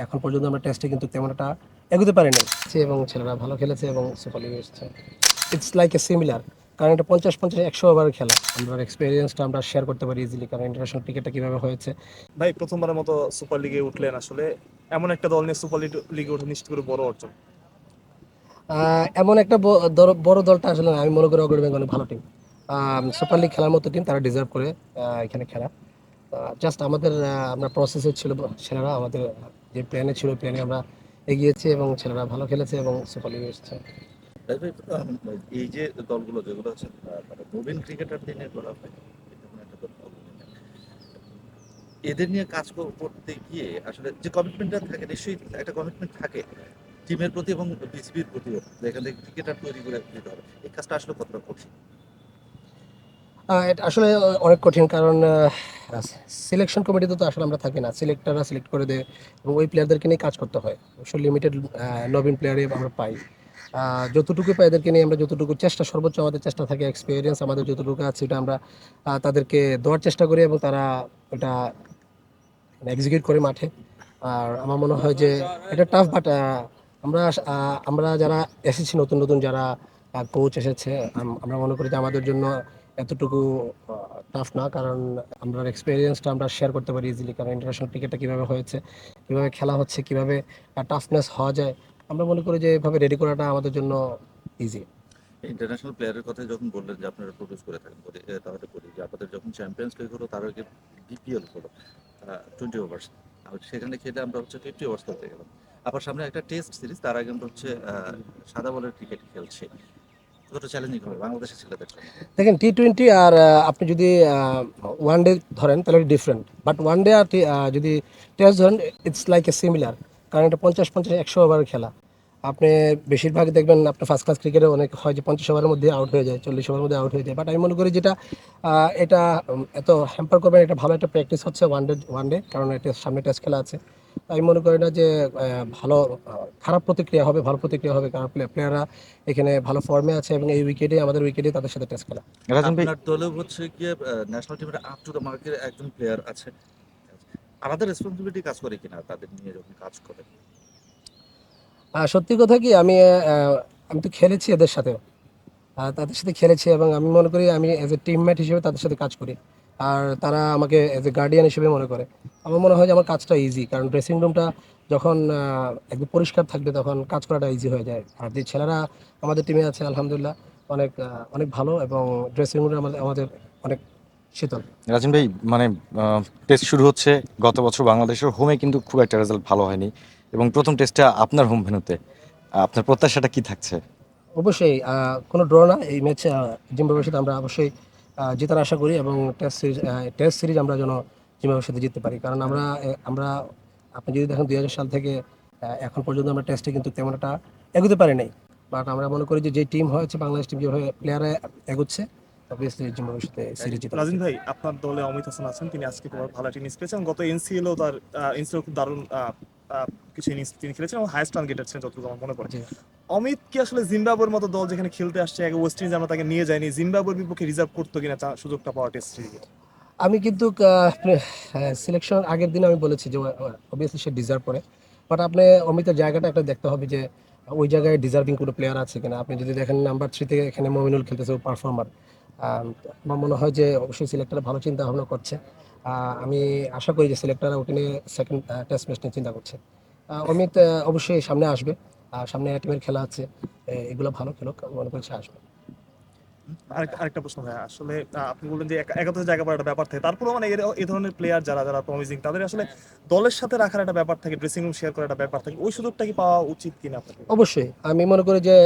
এখন পর্যন্ত আমরা টেস্টে কিন্তু তেমন একটা এগোতে পারি নাই এবং ছেলেরা ভালো খেলেছে এবং সুপার লিগে এসেছে। ইটস লাইক এ সিমিলার, কারণ এটা 50-50 100 ওভারের খেলা। আমরা এক্সপিরিয়েন্সটা আমরা শেয়ার করতে পারি ইজিলি, কারণ ইন্টারন্যাশনাল ক্রিকেটটা কীভাবে হয়েছে। ভাই প্রথমবারের মতো সুপার লিগে উঠলেন, আসলে এমন একটা দল নিয়ে সুপার লিগে ওঠা নিশ্চিত করে বড় অর্জন। এমন একটা বড় দলটা আসলে আমি মনে করি অগ্রণী বেঙ্গল অনেক ভালো টিম। সুপার লিগ খেলার মতো টিম তারা ডিজার্ভ করে এখানে খেলা। জাস্ট আমাদের আমরা প্রসেসে ছিল, ছেলেরা আমাদের যে প্ল্যানে ছিল প্ল্যানে আমরা এগিয়েছি এবং ছেলেরা ভালো খেলেছে এবং সুপার লিগে এসেছে। তবে, এই যে দলগুলো যেগুলো হচ্ছে মানে প্রবীণ ক্রিকেটারদের নিয়ে করা হয়, এরকম একটা দল এদের নিয়ে কাজ করতে গিয়ে আসলে যে কমিটমেন্টটা থাকে, নিশ্চয়ই একটা কমিটমেন্ট থাকে টিমের প্রতি এবং বিসিবির প্রতিও, যেখান থেকে ক্রিকেটার তৈরি করে দিতে হবে। এই কাজটা আসলে কতটা কঠিন? এটা আসলে অনেক কঠিন, কারণ সিলেকশন কমিটিতে তো আসলে আমরা থাকি না, সিলেক্টররা সিলেক্ট করে দেয় এবং ওই প্লেয়ারদেরকে নিয়ে কাজ করতে হয়। অবশ্য লিমিটেড নবীন প্লেয়ারই আমরা পাই। যতটুকু পাই এদেরকে নিয়ে আমরা যতটুকু চেষ্টা, সর্বোচ্চ আমাদের চেষ্টা থাকে, এক্সপিরিয়েন্স আমাদের যতটুকু আছে এটা আমরা তাদেরকে দেওয়ার চেষ্টা করি এবং তারা এটা এক্সিকিউট করে মাঠে। আর আমার মনে হয় যে এটা টাফ, বাট আমরা আমরা যারা এসেছি নতুন নতুন যারা কোচ এসেছে, আমরা মনে করি যে আমাদের জন্য এতটুকু টাফ না, কারণ আমরা এক্সপিরিয়েন্সটা আমরা শেয়ার করতে পারি ইজিলি, কারণ ইন্টারন্যাশনাল ক্রিকেটটা কীভাবে হয়েছে, কীভাবে খেলা হচ্ছে, কীভাবে টাফনেস হওয়া যায়। আমরা মনে করি যে এভাবে রেডি করাটা আমাদের জন্য ইজি। ইন্টারন্যাশনাল প্লেয়ারের কথা যখন বললেন যে আপনারা প্রডিউস করে থাকেন, তাহলে বলি যে আপনাদের যখন চ্যাম্পিয়ন্স লিগ হলো, তার আগে বিপিএল হলো 20 ওভার্স, আর সেখানে খেলে আমরা হচ্ছে 50 ওভার্স খেলতে গেলাম। আবার সামনে একটা টেস্ট সিরিজ, তার আগে আমরা হচ্ছে সাদা বলের ক্রিকেট খেলছি। কতটা চ্যালেঞ্জিং হবে বাংলাদেশের ছেলেদের জন্য? দেখেন, টি-20 আর আপনি যদি ওয়ান ডে ধরেন তাহলে ডিফারেন্ট, বাট ওয়ান ডে আর যদি টেস্ট ধরেন ইটস লাইক এ সিমিলার, কারণ এটা 50-50 100 ওভারের খেলা। আপনি বেশিরভাগ দেখবেন আপনার ফার্স্ট ক্লাস ক্রিকেটে অনেক হয় যে 50 ওভারের মধ্যে আউট হয়ে যায়, 40 ওভারের মধ্যে আউট হয়ে যায়, বাট আমি মনে করি যেটা এটা এত হ্যাম্পার করবে না, এটা ভালো একটা প্র্যাকটিস হচ্ছে ওয়ান ডে, কারণ এটা সামনে টেস্ট খেলা আছে। আমি মনে করি না যে ভালো খারাপ প্রতিক্রিয়া হবে, ভালো প্রতিক্রিয়া হবে, কারণ প্লেয়াররা এখানে ভালো ফর্মে আছে এবং এই উইকেটে আমাদের উইকেটে তাদের সাথে টেস্ট খেলা। রাজন ভাই, আপনার দলেও হচ্ছে গিয়ে ন্যাশনাল টিমের আপ টু দ্য মার্কের একজন প্লেয়ার আছে, আলাদা রেসপন্সিবিলিটি কাজ করে কিনা তাদের নিয়ে যখন কাজ করে? সত্যি কথা কি, আমি তো খেলেছি এদের সাথে, তাদের সাথে খেলেছি এবং আমি মনে করি আমি অ্যাজ এ টিমমেট হিসেবে তাদের সাথে কাজ করি। আর তারা আমাকে অ্যাজ এ গার্ডিয়ান হিসেবে মনে করে। আমার মনে হয় যে আমার কাজটা ইজি, কারণ ড্রেসিং রুমটা যখন একদম পরিষ্কার থাকবে তখন কাজ করাটা ইজি হয়ে যায়। আর যে ছেলেরা আমাদের টিমে আছে আলহামদুলিল্লাহ অনেক অনেক ভালো, এবং ড্রেসিং রুমে আমাদের আমাদের অনেক শীতল। রাজন ভাই, মানে টেস্ট শুরু হচ্ছে, গত বছর বাংলাদেশের হোমে কিন্তু খুব একটা রেজাল্ট ভালো হয়নি, এবং প্রথম টেস্টটা আপনার হোম ভেন্যুতে, আপনার প্রত্যাশাটা কি থাকছে? অবশ্যই কোনো ড্র না এই ম্যাচ, জিম্বাবুয়ের সাথে আমরা অবশ্যই জেতার আশা করি এবং টেস্ট সিরিজ আমরা যেন জিম্বাবুয়ের সাথে জিততে পারি, কারণ আমরা আপনি যদি দেখেন 2000 সাল থেকে এখন পর্যন্ত আমরা টেস্টে কিন্তু তেমন একটা এগোতে পারি নাই। বাট আমরা মনে করি যে টিম হয়েছে বাংলাদেশ টিম, যেভাবে প্লেয়াররা এগোচ্ছে, অবভিয়াসলি জিম্বাবুয়ের সাথে সিরিজ জিতে রাজিন উচিত। ভাই, আপনার দলে অমিত হাসান আছেন, তিনি আজকে খুব ভালো একটা ইনিংস খেলেছেন। গত এনসিএলও তার এনসিএল খুব দারুণ কিছু ইনিংস তিনি খেলেছেন এবং হাইয়েস্ট রান গেটার ছিলেন যতটুকু আমার মনে পড়ে। জি। অমিত কি আসলে জিম্বাবুয়ের মতো দল যেখানে খেলতে আসছে, আগে ওয়েস্ট ইন্ডিজ আমরা তাকে নিয়ে যাইনি, জিম্বাবুয়ের বিপক্ষে রিজার্ভ করতো কিনা সুযোগটা পাওয়ার টেস্ট সিরিজে? আমি কিন্তু সিলেকশন আগের দিন আমি বলেছি যে অবভিয়াসলি সে ডিজার্ভ করে, বাট আপনি অমিতের জায়গাটা একটা দেখতে হবে যে ওই জায়গায় ডিজার্ভিং কোনো প্লেয়ার আছে কিনা। আপনি যদি দেখেন নাম্বার 3 থেকে এখানে মমিনুল খেলতেছে, ও পারফর্মার। আমার মনে হয় যে অবশ্যই সিলেক্টর ভালো চিন্তা ভাবনা করছে। আমি আশা করি যে সিলেক্টররা ওকে নিয়ে সেকেন্ড টেস্ট ম্যাচ নিয়ে চিন্তা করছে। অমিত অবশ্যই সামনে আসবে, সামনে টিমের খেলা আছে, এগুলো ভালো খেলুক, আমি মনে করি সে আসবে। আরেকটা প্রশ্ন ভাই, আসলে আপনি বললেন যে একাদশ জায়গা পাওয়ার একটা ব্যাপার থাকে, তারপরেও মানে এই ধরনের প্লেয়ার যারা যারা প্রমিজিং, তাদের আসলে দলের সাথে রাখার একটা ব্যাপার থাকে, ড্রেসিং রুম শেয়ার করার একটা ব্যাপার থাকে, ওই সুযোগটা কি পাওয়া উচিত কিনা আপনাদের? অবশ্যই আমি মনে করি যে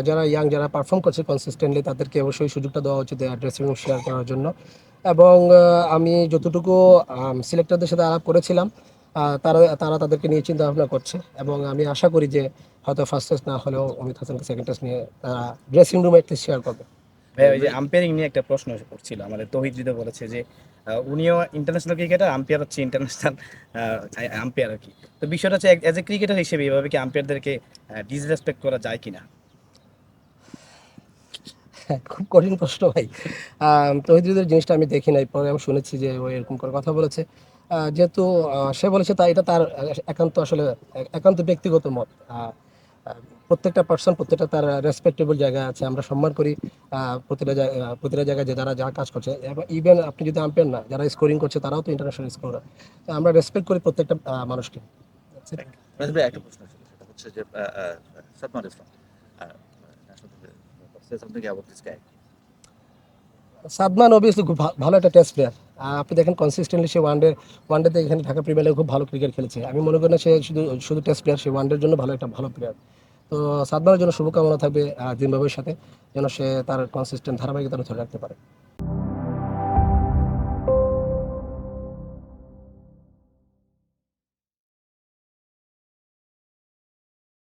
যারা ইয়াং, যারা পারফর্ম করছে কনসিস্টেন্টলি, তাদেরকে অবশ্যই সুযোগটা দেওয়া উচিত ড্রেসিং রুম শেয়ার করার জন্য। এবং আমি যতটুকু সিলেক্টরদের সাথে আলাপ করেছিলাম, তারা তারা তাদেরকে নিয়ে চিন্তা ভাবনা করছে এবং আমি আশা করি যে হয়তো ফার্স্ট টেস্ট না হলেও অমিত হাসানকে সেকেন্ড টেস্ট নিয়ে তারা ড্রেসিং রুমে একটা শেয়ার করবে। ভাই, ওই যে আম্পায়ারিং নিয়ে একটা প্রশ্ন করছিল, আমাদের তৌহিদ হৃদয় বলেছে যে উনিও ইন্টারন্যাশনাল ক্রিকেটার, আম্পায়ার হচ্ছে ইন্টারন্যাশনাল আম্পায়ার আর কি। তো বিষয়টা হচ্ছে অ্যাজ এ ক্রিকেটার হিসেবে এভাবে কি আম্পায়ারদেরকে ডিসরেসপেক্ট করা যায় কিনা? হ্যাঁ, খুব কঠিন প্রশ্ন ভাই। তৌহিদুলের জিনিসটা আমি দেখি নাই, পরে আমি শুনেছি যে ও এরকম করে কথা বলেছে। যেহেতু সে বলেছে তা এটা তার একান্ত আসলে একান্ত ব্যক্তিগত মত। প্রত্যেকটা পার্সন প্রত্যেকটা তার রেসপেক্টেবল জায়গা আছে, আমরা সম্মান করি প্রতিটা জায়গায় যে যারা যা কাজ করছে। ইভেন আপনি যদি আম্পায়ার না, যারা স্কোরিং করছে তারাও তো ইন্টারন্যাশনাল স্কোরার। তো আমরা রেসপেক্ট করি প্রত্যেকটা মানুষকে। রাজীব ভাই, একটা প্রশ্ন ছিল, সেটা হচ্ছে যে সাদমান ইসলাম something about this guy. Sadman obviously খুব ভালো একটা টেস্ট প্লেয়ার। আপনি দেখেন কনসিস্টেন্টলি সে ওয়ানডেতে এখানে ঢাকা প্রিমিয়ার লিগে খুব ভালো ক্রিকেট খেলেছে। আমি মনে করি না সে শুধু শুধু টেস্ট প্লেয়ার, সে ওয়ানডের জন্য ভালো প্লেয়ার। তো সাদমানের জন্য শুভকামনা থাকবে জিম্বাবুয়ের সাথে, যেন সে তার কনসিস্টেন্ট ধারাবাহিকতা ধরে রাখতে পারে।